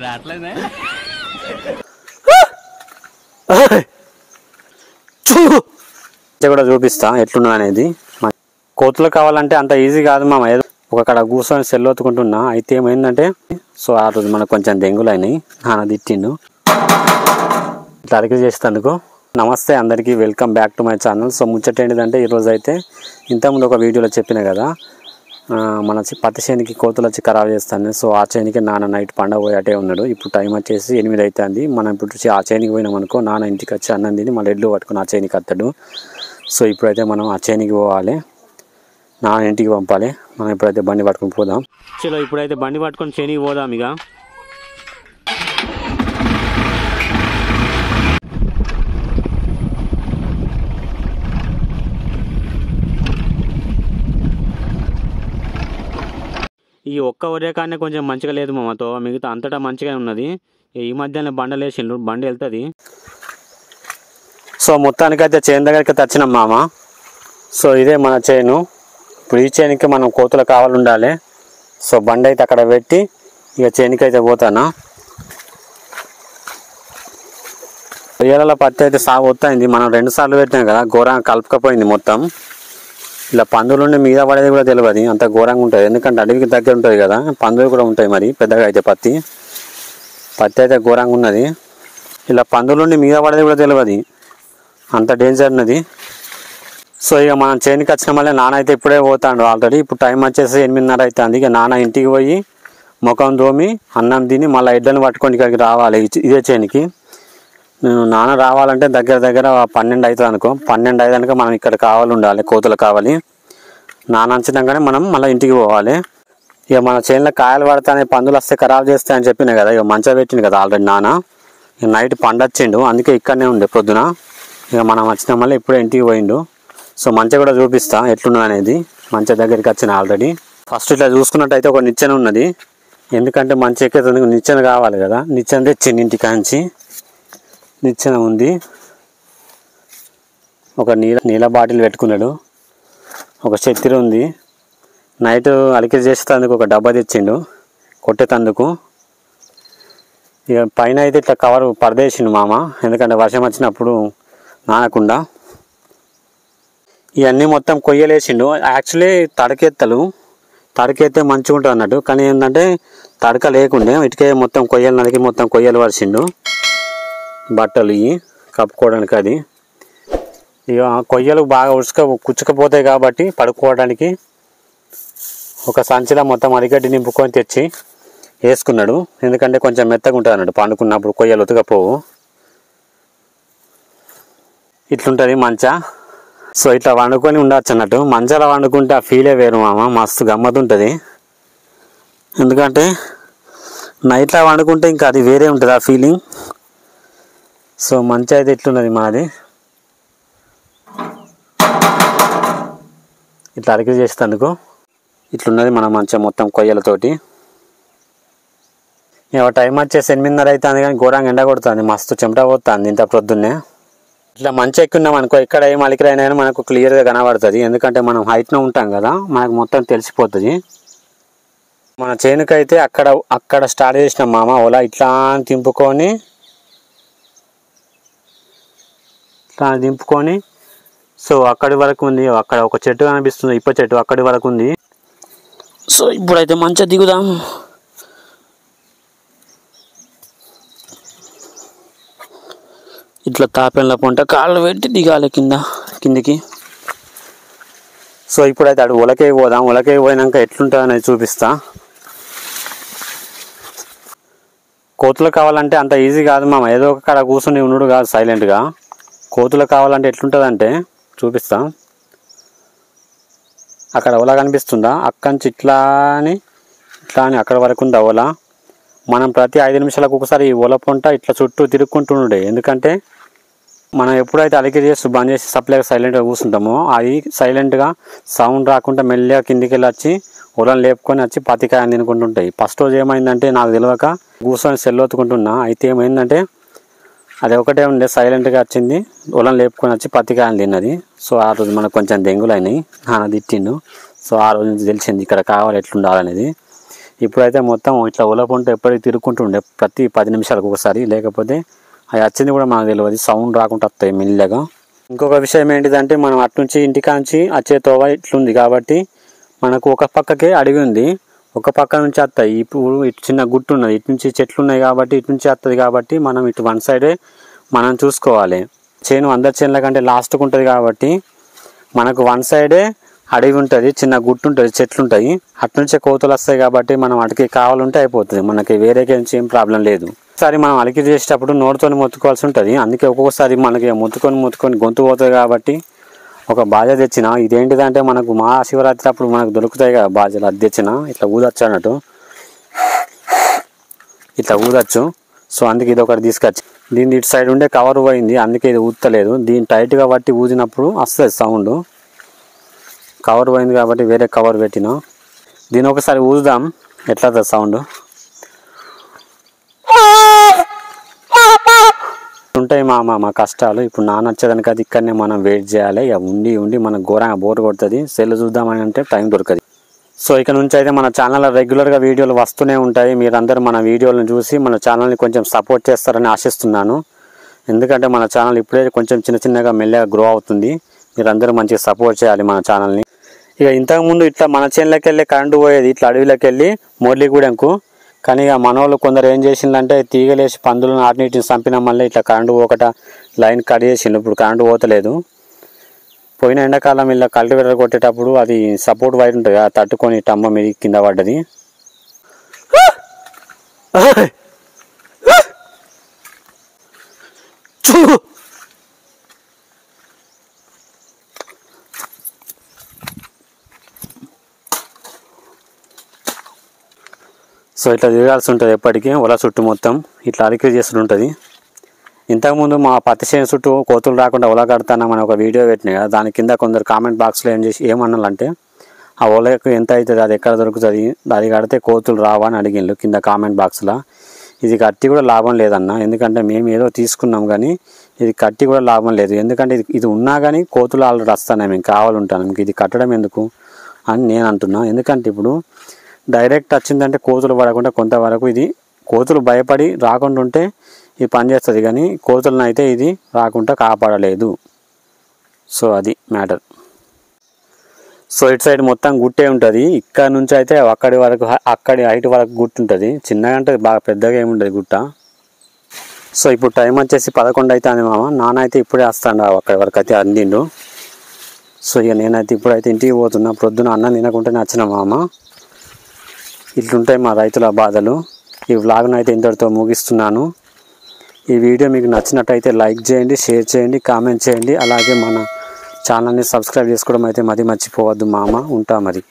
రాట్లేదా కూడా చూపిస్తా ఎట్లున్నా అనేది. కోతులు కావాలంటే అంత ఈజీ కాదు మామ. ఏదో ఒక కడ కూర్చొని సెల్ ఒత్తుకుంటున్నా. అయితే ఏమైందంటే సో ఆ రోజు మనకు కొంచెం దెంగులు అయినాయి. నాన్న తిట్టిండు ఇట్లా అరిగి చేసేందుకు. నమస్తే అందరికీ, welcome back to my channel. So ముచ్చట ఏంటిదంటే ఈరోజు అయితే ఇంతకుముందు ఒక వీడియోలో చెప్పిన కదా మన పత్తి చేనికి కోతులు వచ్చి ఖరాబ్ చేస్తాను. సో ఆ చేనికి నాన్న నైట్ పండగ పోయి అటే ఉన్నాడు. ఇప్పుడు టైం వచ్చేసి 8 అవుతుంది. మనం ఇప్పుడు ఆ చేనికి పోయినాం అనుకో, నాన్న ఇంటికి వచ్చి అన్నం తిని మళ్ళీ ఎడ్లు పట్టుకుని ఆ చేనికి వస్తాడు. సో ఇప్పుడైతే మనం ఆ చేనికి పోవాలి, నాన్న ఇంటికి పంపాలి. మనం ఇప్పుడైతే బండి పట్టుకుని పోదాం. చలో ఇప్పుడైతే బండి పట్టుకొని చేనికి పోదాం. ఇక ఈ ఒక్క ఒరేకానే కొంచెం మంచిగా లేదు మామతో, మిగతా అంతటా మంచిగా ఉన్నది. ఈ మధ్యనే బండలు వేసిండ్రు, బండి వెళ్తుంది. సో మొత్తానికైతే చేను దగ్గరికి వచ్చినాం మామ. సో ఇదే మన చేను. ఇప్పుడు ఈ చేనుకి మనం కోతులు కావాలి ఉండాలి. సో బండి అయితే అక్కడ పెట్టి ఇక చేనుకి అయితే పోతానా. ఏళ్ళ పత్తి అయితే సాగు వస్తాయింది. మనం 2 సార్లు పెట్టినాం కదా, ఘోరంగా కలుపుకపోయింది మొత్తం. ఇలా పందులుండి మీద పడేది కూడా తెలియదు, అంత ఘోరంగా ఉంటుంది. ఎందుకంటే అడవికి దగ్గర ఉంటుంది కదా, పందులు కూడా ఉంటాయి. మరి పెద్దగా అయితే పత్తి అయితే ఘోరంగా ఉన్నది. ఇలా పందులుండి మీద పడేది కూడా తెలియదు, అంత డేంజర్ ఉన్నది. సో ఇక మనం చేనికి వచ్చిన మళ్ళీ నాన్న అయితే ఇప్పుడే పోతాడు ఆల్రెడీ. ఇప్పుడు టైం వచ్చేసి 8:30 అవుతుంది. ఇక నాన్న ఇంటికి పోయి ముఖం దోమి అన్నం తిని మళ్ళీ ఎడ్లను పట్టుకొని ఇక్కడికి రావాలి. ఇదే చేనికి నాన్న రావాలంటే దగ్గర 12 అవుతుంది అనుకో. 12 అయ్యేదానికి మనం ఇక్కడ కావాలి ఉండాలి, కోతులు కావాలి. నాన్న అంచినాకనే మనం మళ్ళీ ఇంటికి పోవాలి. ఇక మన చేనులో కాయలు పడతానే పందులు వస్తే ఖరాబ్ చేస్తాయని చెప్పిన కదా, ఇక మంచిగా పెట్టిండు కదా ఆల్రెడీ నాన్న. ఇక నైట్ పండొచ్చిండు, అందుకే ఇక్కడనే ఉండే పొద్దున. ఇక మనం వచ్చిన మళ్ళీ ఇప్పుడే ఇంటికి పోయిండు. సో మంచిగా కూడా చూపిస్తా ఎట్లున్నా అనేది. మంచిగా దగ్గరికి వచ్చిన ఆల్రెడీ. ఫస్ట్ ఇట్లా చూసుకున్నట్టయితే ఒక నిచ్చెన ఉన్నది. ఎందుకంటే మంచి ఎక్కేందుకు నిచ్చెన కావాలి కదా. నిచ్చెన తెచ్చింది ఇంటికి కాంచి. నిచ్చెన ఉంది. ఒక నీళ్ళ బాటిల్ పెట్టుకున్నాడు. ఒక చత్తిరి ఉంది. నైట్ అలికిరి చేసేందుకు ఒక డబ్బా తెచ్చిండు కొట్టేటందుకు. ఇక పైన అయితే ఇట్లా కవర్ పరదేసిండు మామ, ఎందుకంటే వర్షం వచ్చినప్పుడు నానకుండా. ఇవన్నీ మొత్తం కొయ్యలేసిండు. యాక్చువల్లీ తడకెత్తే మంచిగా ఉంటుంది అన్నట్టు, కానీ ఏంటంటే తడక లేకుండే ఇటుకే మొత్తం కొయ్యలు నరికి మొత్తం కొయ్యలు వరిసిండు. బట్టలు ఇవి కప్పుకోవడానికి. అది ఇక కొయ్యలు బాగా కుచ్చుకపోతాయి కాబట్టి పడుకోవడానికి ఒక సంచిలో మొత్తం అరిగడ్డి నింపుకొని తెచ్చి వేసుకున్నాడు. ఎందుకంటే కొంచెం మెత్తగా ఉంటుంది అన్నట్టు, పండుకున్నప్పుడు కొయ్యలు ఉతకపోవు. ఇట్లుంటుంది మంచా. సో ఇట్లా వండుకొని ఉండొచ్చు అన్నట్టు. మంచాల వండుకుంటే ఆ ఫీలే వేరు మామ, మస్తు గమ్మత్తుంటుంది. ఎందుకంటే నైట్లో వండుకుంటే ఇంకా అది వేరే ఉంటుంది ఆ ఫీలింగ్. సో మంచి అయితే ఇట్లున్నది మాది. ఇట్లా అరిగి చేసేందుకు ఇట్లున్నది మన మంచం మొత్తం కొయ్యలతోటి. ఇక టైం వచ్చేసి 8:30 అవుతుంది, కానీ ఘోరంగా ఎండ కొడుతుంది, మస్తు చెమట పోతుంది ఇంత ప్రొద్దున్నే. ఇట్లా మంచి ఎక్కున్నాం అనుకో, ఇక్కడ ఏం అలికిరైనా కానీ మనకు క్లియర్గా కనబడుతుంది. ఎందుకంటే మనం హైట్లో ఉంటాం కదా, మనకు మొత్తం తెలిసిపోతుంది. మన చేనుకైతే అక్కడ స్టార్ట్ చేసినాం మామ. ఓలా ఇట్లా దింపుకొని సో అక్కడి వరకు ఉంది. అక్కడ ఒక చెట్టు కనిపిస్తుంది, ఇప్ప చెట్టు, అక్కడి వరకు ఉంది. సో ఇప్పుడైతే మంచిగా దిగుదాం. ఇట్లా తాపెళ్ళ పొంట కాళ్ళు పెట్టి దిగాలి కిందికి. సో ఇప్పుడైతే అటు ఒలకే పోదాం. ఒలకే పోయినాక ఎట్లుంటుంది అనేది చూపిస్తా. కోతులు కావాలంటే అంత ఈజీ కాదు మామ, ఏదో ఒక కాడ కూర్చుని ఉన్నాడు కాదు సైలెంట్గా. కోతులు కావాలంటే ఎట్లుంటుందంటే చూపిస్తా. అక్కడ ఓలా కనిపిస్తుందా, అక్కడి నుంచి ఇట్లా అని అక్కడ వరకు ఉంది ఓలా. మనం ప్రతి 5 నిమిషాలకు ఒకసారి ఈ ఓల పొంట ఇట్లా చుట్టూ తిరుక్కుంటుండే. ఎందుకంటే మనం ఎప్పుడైతే అలికిరి చేస్తూ బంద్ చేసి సప్లైగా సైలెంట్గా కూర్చుంటామో, అది సైలెంట్గా సౌండ్ రాకుండా మెల్లగా కిందికి వెళ్ళి వచ్చి ఓలను లేపుకొని వచ్చి పత్తికాయని తినుకుంటుంటాయి. ఫస్ట్ రోజు ఏమైందంటే నాకు తెలియక కూర్చొని సెల్ ఒత్తుకుంటున్నా. అయితే ఏమైందంటే అది ఒకటే ఉండే, సైలెంట్గా వచ్చింది, ఓలను లేపుకొని వచ్చి పత్తికాయలు తిన్నది. సో ఆ రోజు మనకు కొంచెం దెంగులు అయినాయి, నాన్న తిట్టిండు. సో ఆ రోజు నుంచి తెలిసింది ఇక్కడ కావాలి ఎట్లుండాలనేది. ఇప్పుడైతే మొత్తం ఇట్లా ఉలపుంటూ ఎప్పటికీ తిరుగుకుంటుండే ప్రతి 10 నిమిషాలకు ఒకసారి, లేకపోతే అవి వచ్చింది కూడా మనకు తెలియదు, సౌండ్ రాకుండా వస్తాయి మెల్లగా. ఇంకొక విషయం ఏంటిదంటే మనం అట్నుంచి ఇంటికాంచి వచ్చే తోవ ఇట్లుంది కాబట్టి మనకు ఒక పక్కకే అడవి ఉంది, ఒక పక్క నుంచి వస్తాయి. ఇప్పుడు ఇటు చిన్న గుట్టు ఉన్నది, ఇటు నుంచి చెట్లు ఉన్నాయి కాబట్టి ఇటు నుంచి వస్తుంది కాబట్టి మనం ఇటు వన్ సైడే మనం చూసుకోవాలి. చేను అందరి చేనుల కంటే లాస్ట్కి ఉంటుంది కాబట్టి మనకు వన్ సైడే అడవి ఉంటుంది, చిన్న గుట్టు ఉంటుంది, చెట్లు ఉంటాయి, అట్నుంచే కోతులు వస్తాయి కాబట్టి మనం అటుకి కావాలంటే అయిపోతుంది, మనకి వేరేకి ఏం ప్రాబ్లం లేదు. ఒకసారి మనం అలికి చేసేటప్పుడు నోటితో మొత్తుకోవాల్సి ఉంటుంది, అందుకే ఒక్కొక్కసారి మనకి మొత్తుకొని గొంతు పోతుంది కాబట్టి ఒక బాజా తెచ్చిన. ఇదేంటిదంటే మనకు మహాశివరాత్రి అప్పుడు మనకు దొరుకుతాయి కదా బాజాలు, అది తెచ్చిన. ఇట్లా ఊదొచ్చు అన్నట్టు, ఇట్లా ఊదొచ్చు. సో అందుకే ఇది ఒకటి తీసుకొచ్చి, దీని ఇటు సైడ్ ఉండే కవర్ పోయింది, అందుకే ఇది ఊదలేదు. దీన్ని టైట్గా పట్టి ఊదినప్పుడు వస్తుంది సౌండ్. కవర్ పోయింది కాబట్టి వేరే కవర్ పెట్టిన. దీని ఒకసారి ఊదుదాం ఎట్లా సౌండ్ ఉంటాయి. మా కష్టాలు ఇప్పుడు నానొచ్చేదానికి అది ఇక్కడనే మనం వెయిట్ చేయాలి. ఇక ఉండి మనకు ఘోరంగా బోర్ కొడుతుంది. సెల్ చూద్దామని అంటే టైం దొరకదు. సో ఇక నుంచి అయితే మన ఛానల్లో రెగ్యులర్గా వీడియోలు వస్తూనే ఉంటాయి. మీరందరూ మన వీడియోలను చూసి మన ఛానల్ని కొంచెం సపోర్ట్ చేస్తారని ఆశిస్తున్నాను. ఎందుకంటే మన ఛానల్ ఇప్పుడే కొంచెం చిన్నగా మెల్లగా గ్రో అవుతుంది. మీరందరూ మంచిగా సపోర్ట్ చేయాలి మన ఛానల్ని. ఇక ఇంతకుముందు ఇట్లా మన చేనులోకి వెళ్ళి కరెంటు పోయేది, ఇట్లా అడవిలోకి వెళ్ళి మోర్లిగూడెంకు. కానీ ఇక మనోళ్ళు కొందరు ఏం చేసిందంటే తీగలేసి పందులను ఆటిని చంపిన మళ్ళీ ఇట్లా కరెంటు ఒకట లైన్ కట్ చేసిండు. ఇప్పుడు కరెంటు పోతలేదు. పోయిన ఎండాకాలం ఇలా కల్టివేటర్ కొట్టేటప్పుడు అది సపోర్ట్ వైర్ ఉంటుంది కదా, తట్టుకొని టమ్మ మీద కింద పడ్డది. సో ఇట్లా తిరగాల్సి ఉంటుంది ఎప్పటికీ, ఒల చుట్టూ మొత్తం ఇట్లా అలికిరి చేస్తుంటుంది. ఇంతకుముందు మా పత్తి చేను చుట్టూ కోతులు రాకుండా ఒల కడతానని ఒక వీడియో పెట్టినాయి కదా, దాని కింద కొందరు కామెంట్ బాక్స్లో ఏమన్నాలంటే ఆ ఒలకు ఎంత అవుతుంది, అది ఎక్కడ దొరుకుతుంది, అది కడితే కోతులు రావా అని అడిగిండ్రు కింద కామెంట్ బాక్స్లో. ఇది కట్టి కూడా లాభం లేదన్న, ఎందుకంటే మేము ఏదో తీసుకున్నాం కానీ ఇది కట్టి కూడా లాభం లేదు. ఎందుకంటే ఇది ఉన్నా కానీ కోతులు ఆల్రెడీ వస్తాయి, మేము కావాలంటాను, మీకు ఇది కట్టడం ఎందుకు అని నేను అంటున్నా. ఎందుకంటే ఇప్పుడు డైరెక్ట్ వచ్చిందంటే కోతులు పడకుండా కొంతవరకు ఇది కోతులు భయపడి రాకుండా ఉంటే ఇది పనిచేస్తుంది, కానీ కోతులను అయితే ఇది రాకుండా కాపాడలేదు. సో అది మ్యాటర్. సో ఇటు సైడ్ మొత్తం గుట్టే ఉంటుంది, ఇక్కడ నుంచి అయితే అక్కడి హైట్ వరకు గుట్టు ఉంటుంది. చిన్నగా అంటే బాగా పెద్దగా ఏముంటుంది గుట్ట. సో ఇప్పుడు టైం వచ్చేసి 11 అవుతుంది మామ. నాన్న అయితే ఇప్పుడే వస్తాడు, అక్కడి వరకు అయితే అందిండు. సో ఇక నేనైతే ఇప్పుడైతే ఇంటికి పోతున్నా. ప్రొద్దున అన్నం తినకుంటేనే వచ్చిన మామ. ఇట్లుంటాయి మా రైతుల బాధలు. ఈ వ్లాగ్ను అయితే ఇంతటితో ముగిస్తున్నాను. ఈ వీడియో మీకు నచ్చినట్టయితే లైక్ చేయండి, షేర్ చేయండి, కామెంట్ చేయండి. అలాగే మన ఛానల్ని సబ్స్క్రైబ్ చేసుకోవడం అయితే మర్చిపోవద్దు మామ. ఉంటా మరి.